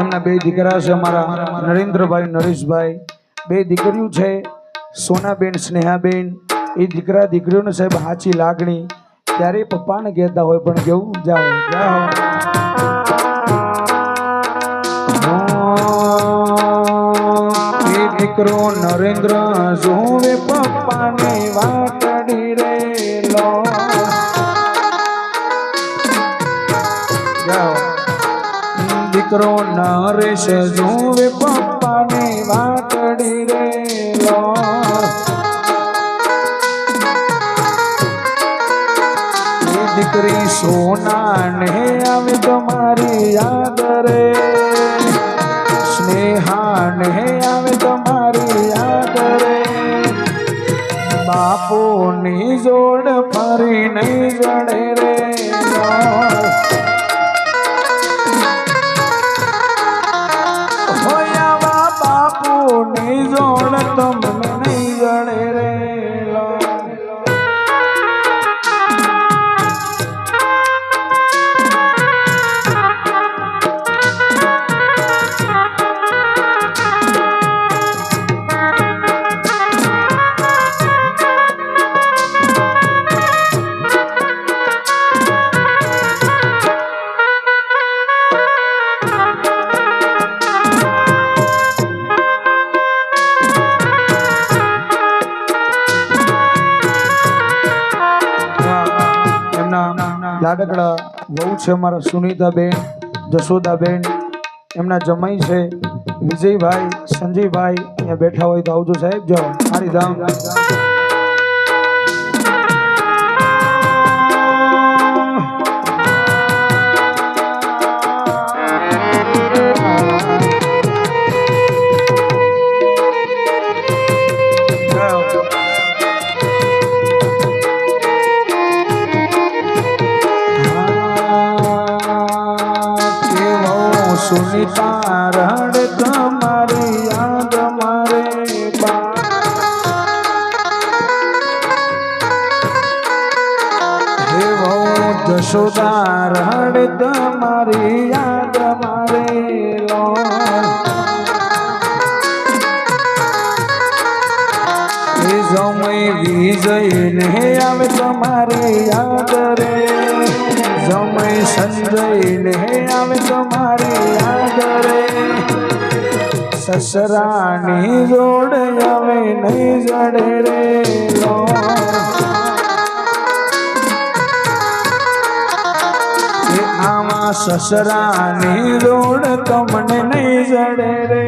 એમના બે દીકરા છે, અમારા નરેન્દ્રભાઈ નરેશભાઈ, બે દીકરીઓ છે, સોનાબેન સ્નેહાબેન. એ દીકરા દીકરીઓને સાહેબ સાચી લાગણી ત્યારે પપ્પાને કહેતા હોય પણ કેવું જાઓ જાઓ. એ દીકરો નરેન્દ્ર જોવે પપ્પાની વાતડી રે લો. જાઓ. દીકરો નરેશ જોવે પપ્પાની વાતડી રે લો. દીકરી સોના ને આવે તમારી યાદ રે, સ્નેહા ને આવે તમારી યાદ રે. બાપુ ની જોડ ફરી નહીં જડે રે. હોયા બાપુ ની જોડ તમને નહીં જડે રે. લાડકડા વહુ છે અમારા સુનીતાબેન, જશોદાબેન. એમના જમાઈ છે વિજયભાઈ, સંજયભાઈ. અહીંયા બેઠા હોય તો આવજો સાહેબ. જાઓ હરિધામ. સુનિતા રડ તમારી યાદ મારે બા. હે વહુ જશોદા રડ તમારી યાદ મારે લો. એ જમઈ વિજય ને આવે તમારી યાદ રે. જમઈ સંજય ને આવે તમારી યાદ રે. સસરાની જોડ આવે નહીં જડે રે લો. આમાં સસરાની જોડ તમને નહીં જડે રે.